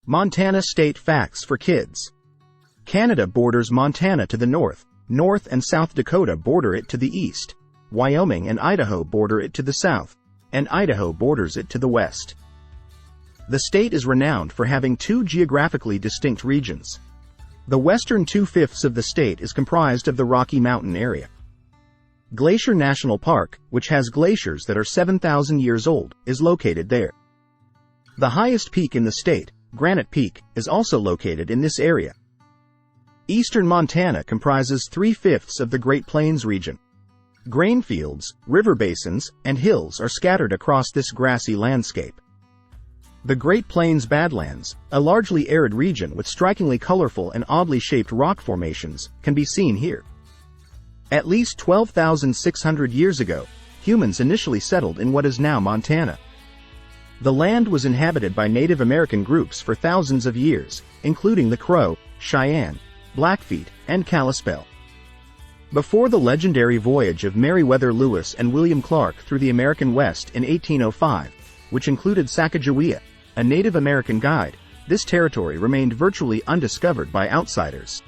Montana State Facts for Kids. Canada borders Montana to the north, North and South Dakota border it to the east, Wyoming and Idaho border it to the south, and Idaho borders it to the west. The state is renowned for having two geographically distinct regions. The western 2/5 of the state is comprised of the Rocky Mountain area. Glacier National Park, which has glaciers that are 7,000 years old, is located there. The highest peak in the state, Granite Peak, is also located in this area. Eastern Montana comprises 3/5 of the Great Plains region. Grain fields, river basins, and hills are scattered across this grassy landscape. The Great Plains Badlands, a largely arid region with strikingly colorful and oddly shaped rock formations, can be seen here. At least 12,600 years ago, humans initially settled in what is now Montana. The land was inhabited by Native American groups for thousands of years, including the Crow, Cheyenne, Blackfeet, and Kalispel. Before the legendary voyage of Meriwether Lewis and William Clark through the American West in 1805, which included Sacagawea, a Native American guide, this territory remained virtually undiscovered by outsiders.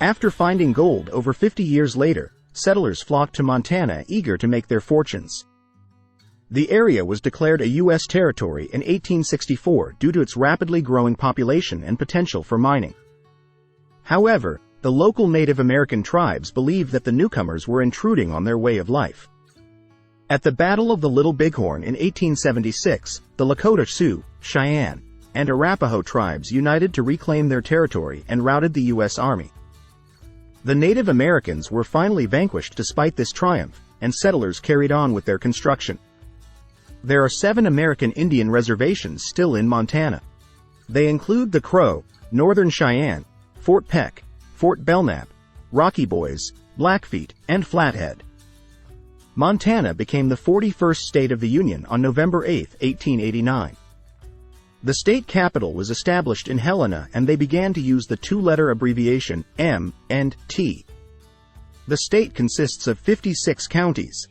After finding gold over 50 years later, settlers flocked to Montana eager to make their fortunes. The area was declared a U.S. territory in 1864 due to its rapidly growing population and potential for mining. However, the local Native American tribes believed that the newcomers were intruding on their way of life. At the Battle of the Little Bighorn in 1876, the Lakota Sioux, Cheyenne, and Arapaho tribes united to reclaim their territory and routed the U.S. Army. The Native Americans were finally vanquished despite this triumph, and settlers carried on with their construction. There are 7 American Indian reservations still in Montana. They include the Crow, Northern Cheyenne, Fort Peck, Fort Belknap, Rocky Boys, Blackfeet, and Flathead. Montana became the 41st state of the Union on November 8, 1889. The state capital was established in Helena and they began to use the 2-letter abbreviation M and T. The state consists of 56 counties.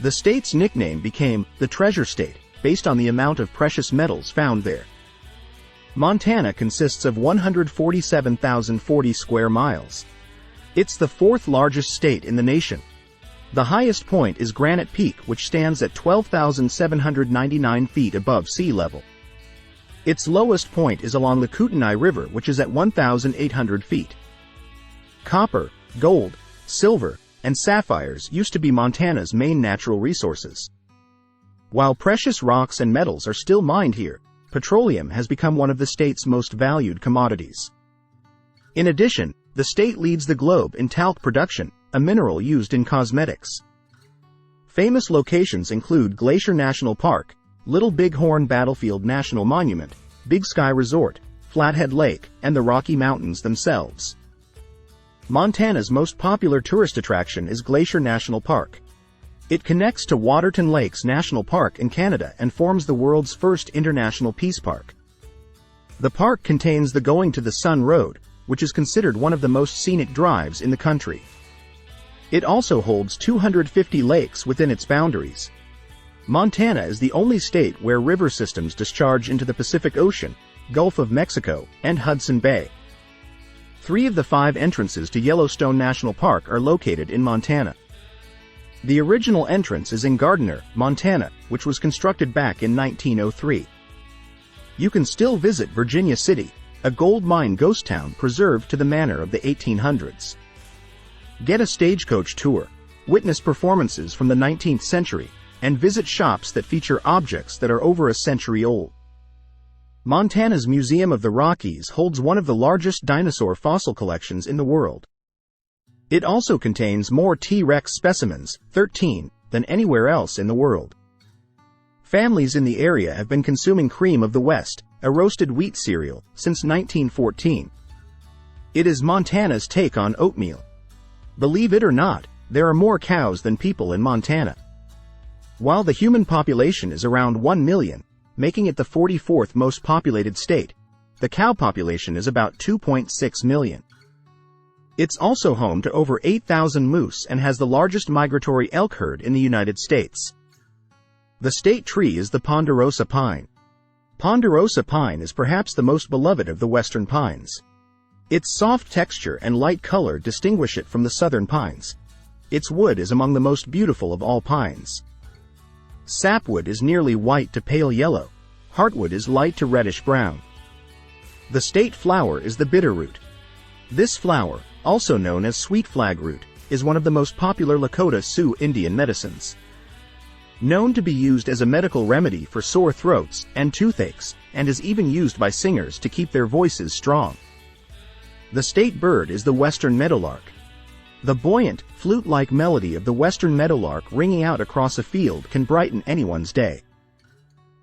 The state's nickname became the Treasure State, based on the amount of precious metals found there. Montana consists of 147,040 square miles. It's the 4th largest state in the nation. The highest point is Granite Peak, which stands at 12,799 feet above sea level. Its lowest point is along the Kootenai River, which is at 1,800 feet. Copper, gold, silver, and sapphires used to be Montana's main natural resources. While precious rocks and metals are still mined here, petroleum has become one of the state's most valued commodities. In addition, the state leads the globe in talc production, a mineral used in cosmetics. Famous locations include Glacier National Park, Little Bighorn Battlefield National Monument, Big Sky Resort, Flathead Lake, and the Rocky Mountains themselves. Montana's most popular tourist attraction is Glacier National Park. It connects to Waterton Lakes National Park in Canada and forms the world's first international peace park. The park contains the Going to the Sun Road, which is considered one of the most scenic drives in the country. It also holds 250 lakes within its boundaries. Montana is the only state where river systems discharge into the Pacific Ocean, Gulf of Mexico, and Hudson Bay. 3 of the 5 entrances to Yellowstone National Park are located in Montana. The original entrance is in Gardiner, Montana, which was constructed back in 1903. You can still visit Virginia City, a gold mine ghost town preserved to the manner of the 1800s. Get a stagecoach tour, witness performances from the 19th century, and visit shops that feature objects that are over a century old. Montana's Museum of the Rockies holds one of the largest dinosaur fossil collections in the world. It also contains more T-Rex specimens, 13, than anywhere else in the world. Families in the area have been consuming Cream of the West, a roasted wheat cereal, since 1914. It is Montana's take on oatmeal. Believe it or not, there are more cows than people in Montana. While the human population is around 1 million, making it the 44th most populated state, the cow population is about 2.6 million. It's also home to over 8,000 moose and has the largest migratory elk herd in the United States. The state tree is the ponderosa pine. Ponderosa pine is perhaps the most beloved of the western pines. Its soft texture and light color distinguish it from the southern pines. Its wood is among the most beautiful of all pines. Sapwood is nearly white to pale yellow. Heartwood is light to reddish brown. The state flower is the bitterroot. This flower, also known as sweet flagroot, is one of the most popular Lakota Sioux Indian medicines. Known to be used as a medical remedy for sore throats and toothaches, and is even used by singers to keep their voices strong. The state bird is the western meadowlark. The buoyant, flute-like melody of the western meadowlark ringing out across a field can brighten anyone's day.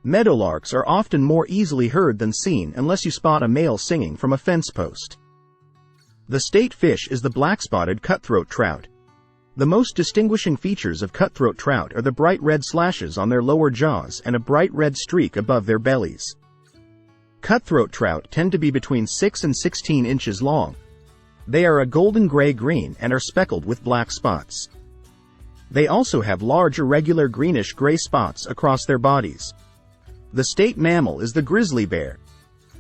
Meadowlarks are often more easily heard than seen unless you spot a male singing from a fence post. The state fish is the black-spotted cutthroat trout. The most distinguishing features of cutthroat trout are the bright red slashes on their lower jaws and a bright red streak above their bellies. Cutthroat trout tend to be between 6 and 16 inches long. They are a golden gray-green and are speckled with black spots. They also have large irregular greenish-gray spots across their bodies. The state mammal is the grizzly bear.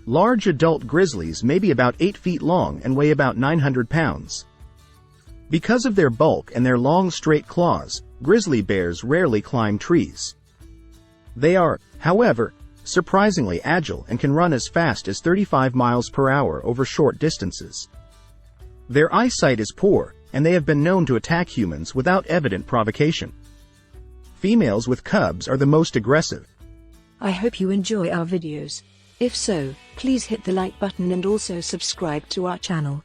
Large adult grizzlies may be about 8 feet long and weigh about 900 pounds. Because of their bulk and their long straight claws, grizzly bears rarely climb trees. They are, however, surprisingly agile and can run as fast as 35 miles per hour over short distances. Their eyesight is poor, and they have been known to attack humans without evident provocation. Females with cubs are the most aggressive. I hope you enjoy our videos. If so, please hit the like button and also subscribe to our channel.